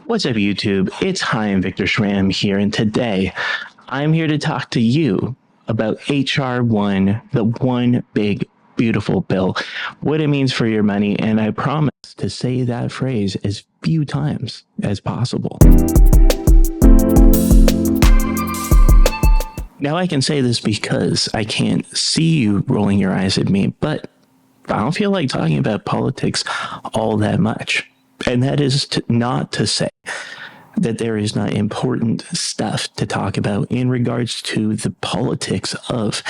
What's up, YouTube? It's Chaim Victor Schramm here, and today I'm here to talk to you about HR 1, the one big, beautiful bill, what it means for your money, and I promise to say that phrase as few times as possible. Now, I can say this because I can't see you rolling your eyes at me, but I don't feel like talking about politics all that much. And that is not to say that there is not important stuff to talk about in regards to the politics of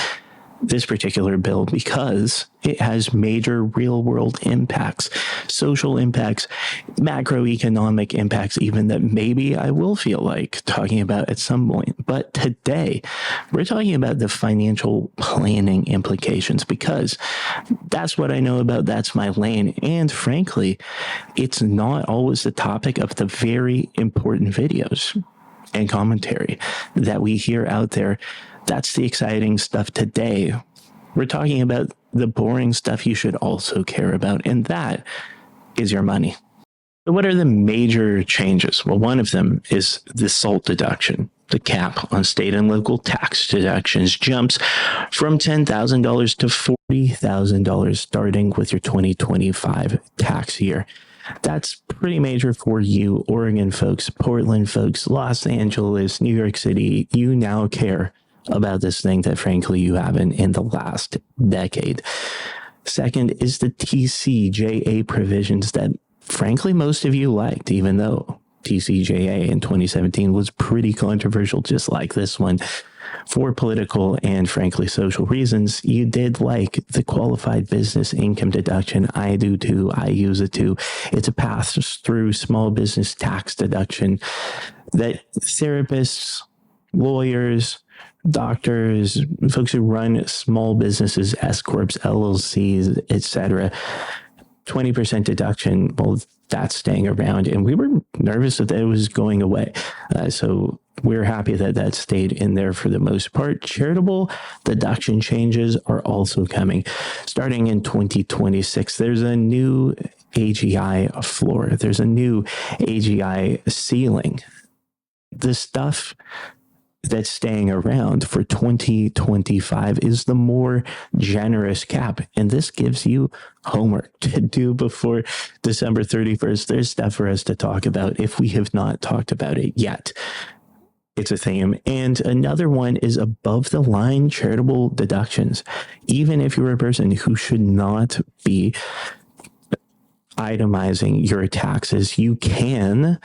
this particular bill, because it has major real world impacts, social impacts, macroeconomic impacts, even that maybe I will feel like talking about at some point. But today we're talking about the financial planning implications, because that's what I know about. That's my lane. And frankly, it's not always the topic of the very important videos and commentary that we hear out there. That's the exciting stuff today. We're talking about the boring stuff you should also care about, and that is your money. So what are the major changes? Well, one of them is the SALT deduction. The cap on state and local tax deductions jumps from $10,000 to $40,000 starting with your 2025 tax year. That's pretty major for you, Oregon folks, Portland folks, Los Angeles, New York City. You now care about this thing that frankly you haven't in the last decade. Second is the TCJA provisions that frankly most of you liked, even though TCJA in 2017 was pretty controversial, just like this one. For political and frankly social reasons, you did like the qualified business income deduction. I do too. I use it too. It's a pass-through small business tax deduction that therapists, lawyers, doctors, folks who run small businesses, S corps, LLCs, etc., 20% deduction. Well, that's staying around, and we were nervous that it was going away. So we're happy that that stayed in there for the most part. Charitable deduction changes are also coming. Starting in 2026, there's a new AGI floor. There's a new AGI ceiling. The stuff that's staying around for 2025 is the more generous cap. And this gives you homework to do before December 31st. There's stuff for us to talk about if we have not talked about it yet. It's a theme. And another one is above the line charitable deductions. Even if you're a person who should not be itemizing your taxes, you can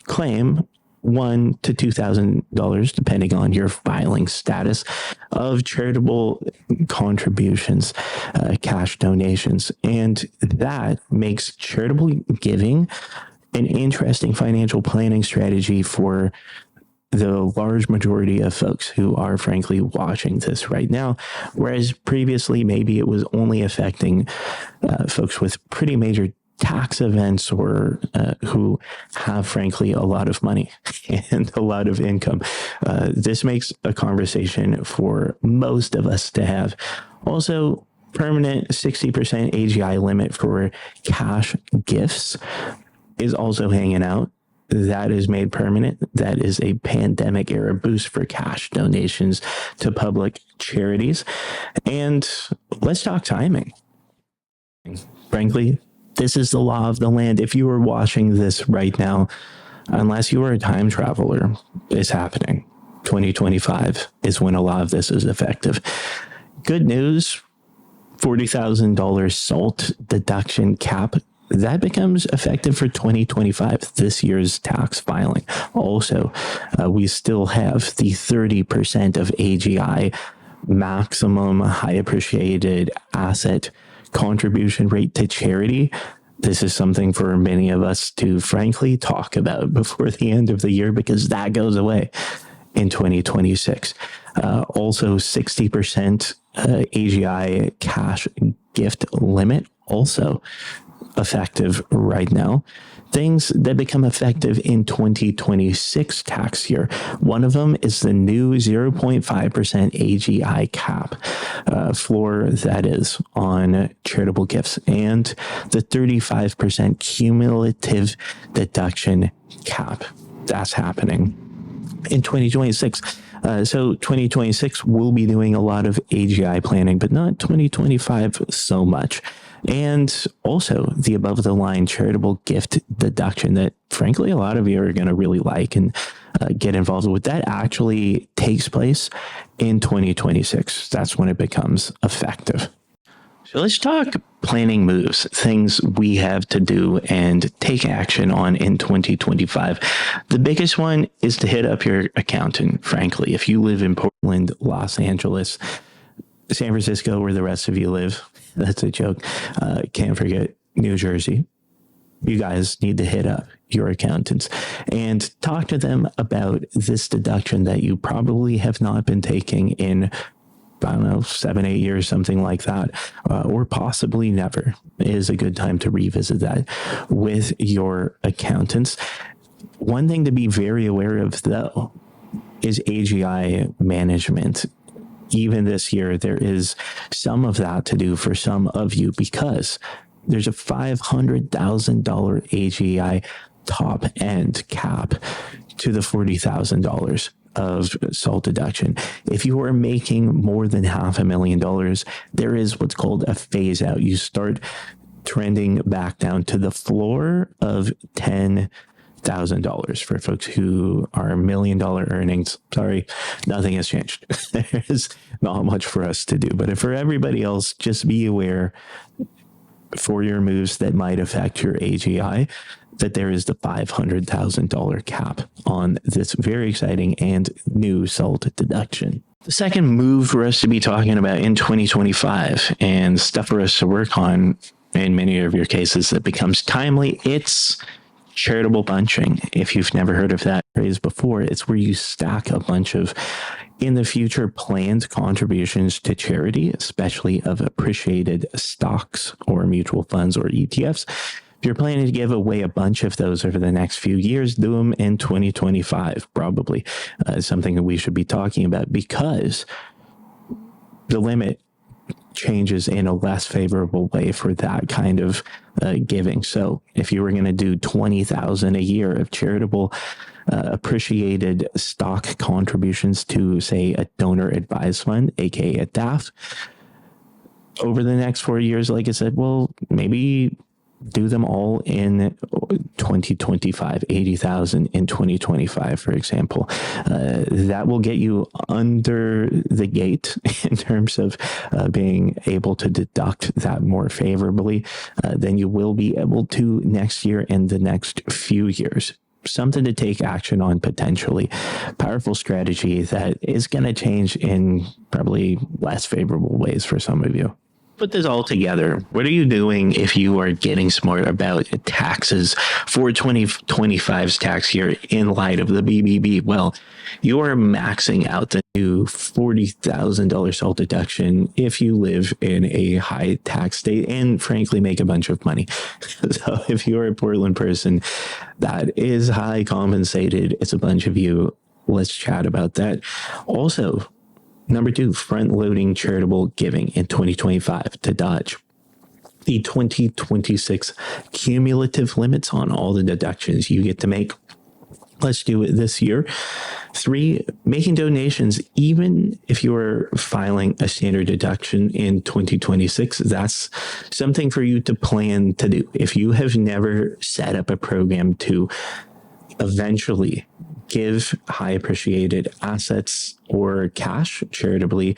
claim $1,000 to $2,000, depending on your filing status, of charitable contributions, cash donations. And that makes charitable giving an interesting financial planning strategy for the large majority of folks who are frankly watching this right now, whereas previously maybe it was only affecting folks with pretty major tax events or who have frankly a lot of money and a lot of income. This makes a conversation for most of us to have. Also, permanent 60% AGI limit for cash gifts is also hanging out. That is made permanent. That is a pandemic era boost for cash donations to public charities. And let's talk timing. Frankly, this is the law of the land. If you are watching this right now, unless you are a time traveler, it's happening. 2025 is when a lot of this is effective. Good news, $40,000 SALT deduction cap, that becomes effective for 2025, this year's tax filing. Also, we still have the 30% of AGI maximum high appreciated asset contribution rate to charity. This is something for many of us to frankly talk about before the end of the year, because that goes away in 2026. Also 60% AGI cash gift limit also effective right now. Things that become effective in 2026 tax year. One of them is the new 0.5% AGI cap floor, that is, on charitable gifts, and the 35% cumulative deduction cap. That's happening in 2026. So 2026, we'll be doing a lot of AGI planning, but not 2025 so much. And also the above the line charitable gift deduction that frankly, a lot of you are going to really like and get involved with. That actually takes place in 2026. That's when it becomes effective. So let's talk planning moves, things we have to do and take action on in 2025. The biggest one is to hit up your accountant, frankly. If you live in Portland, Los Angeles, San Francisco, where the rest of you live, that's a joke. Can't forget New Jersey. You guys need to hit up your accountants and talk to them about this deduction that you probably have not been taking in, I don't know, 7-8 years, something like that, or possibly never. It is a good time to revisit that with your accountants. One thing to be very aware of, though, is AGI management. Even this year, there is some of that to do for some of you because there's a $500,000 AGI top end cap to the $40,000 of SALT deduction. If you are making more than $500,000, there is what's called a phase out. You start trending back down to the floor of $10,000 for folks who are $1 million earnings. Sorry, nothing has changed. There's not much for us to do, but for everybody else, just be aware for your moves that might affect your AGI that there is the $500,000 cap on this very exciting and new SALT deduction. The second move for us to be talking about in 2025 and stuff for us to work on in many of your cases that becomes timely, it's charitable bunching. If you've never heard of that phrase before, it's where you stack a bunch of in the future planned contributions to charity, especially of appreciated stocks or mutual funds or ETFs. If you're planning to give away a bunch of those over the next few years, do them in 2025, probably. Something that we should be talking about because the limit changes in a less favorable way for that kind of giving. So if you were going to do $20,000 a year of charitable appreciated stock contributions to, say, a donor advised fund, aka a DAF, over the next 4 years, like I said, well, maybe do them all in 2025, 80,000 in 2025, for example. That will get you under the gate in terms of being able to deduct that more favorably than you will be able to next year and the next few years. Something to take action on potentially. Powerful strategy that is going to change in probably less favorable ways for some of you. Put this all together. What are you doing if you are getting smart about taxes for 2025's tax year in light of the BBB? Well, you are maxing out the new $40,000 SALT deduction if you live in a high tax state and frankly make a bunch of money. So if you're a Portland person that is high compensated, it's a bunch of you. Let's chat about that. Also, number 2, front-loading charitable giving in 2025 to dodge the 2026 cumulative limits on all the deductions you get to make. Let's do it this year. 3, making donations, even if you're filing a standard deduction in 2026, that's something for you to plan to do. If you have never set up a program to eventually give high appreciated assets or cash charitably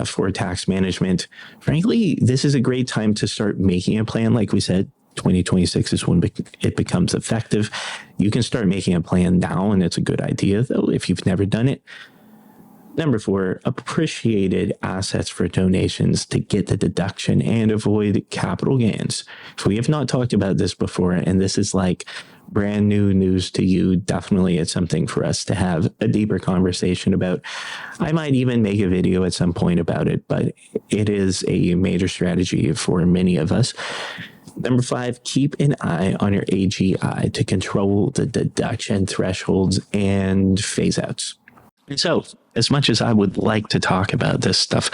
for tax management, frankly, this is a great time to start making a plan. Like we said, 2026 is when it becomes effective. You can start making a plan now, and it's a good idea, though, if you've never done it. Number 4, appreciated assets for donations to get the deduction and avoid capital gains. If we have not talked about this before, and this is like brand new news to you, definitely it's something for us to have a deeper conversation about. I might even make a video at some point about it, but it is a major strategy for many of us. Number 5, keep an eye on your AGI to control the deduction thresholds and phase outs. And so, as much as I would like to talk about this stuff,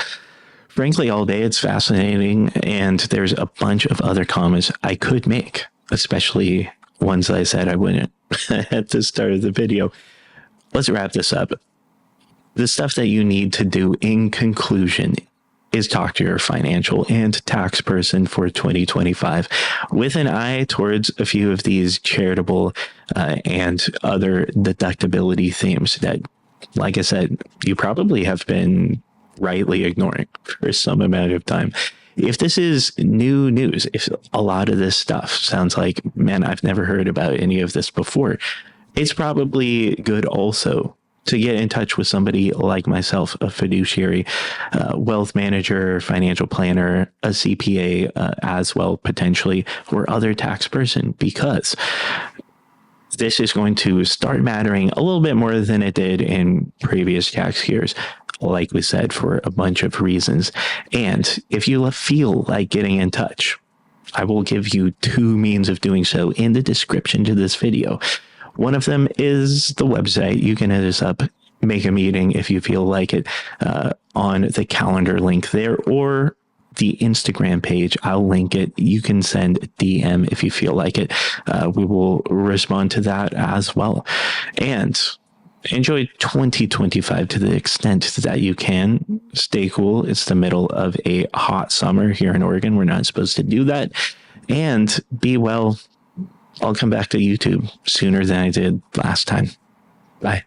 frankly, all day it's fascinating, and there's a bunch of other comments I could make, especially ones I said I wouldn't at the start of the video. Let's wrap this up. The stuff that you need to do in conclusion is talk to your financial and tax person for 2025 with an eye towards a few of these charitable and other deductibility themes that, like I said, you probably have been rightly ignoring for some amount of time. If this is new news, if a lot of this stuff sounds like, man, I've never heard about any of this before, it's probably good also to get in touch with somebody like myself, a fiduciary, wealth manager, financial planner, a CPA as well, potentially, or other tax person, because this is going to start mattering a little bit more than it did in previous tax years, like we said, for a bunch of reasons. And if you feel like getting in touch, I will give you 2 means of doing so in the description to this video. One of them is the website. You can hit us up, make a meeting if you feel like it, on the calendar link there, or the Instagram page. I'll link it. You can send a DM if you feel like it. We will respond to that as well. And enjoy 2025 to the extent that you can. Stay cool. It's the middle of a hot summer here in Oregon. We're not supposed to do that. And be well. I'll come back to YouTube sooner than I did last time. Bye.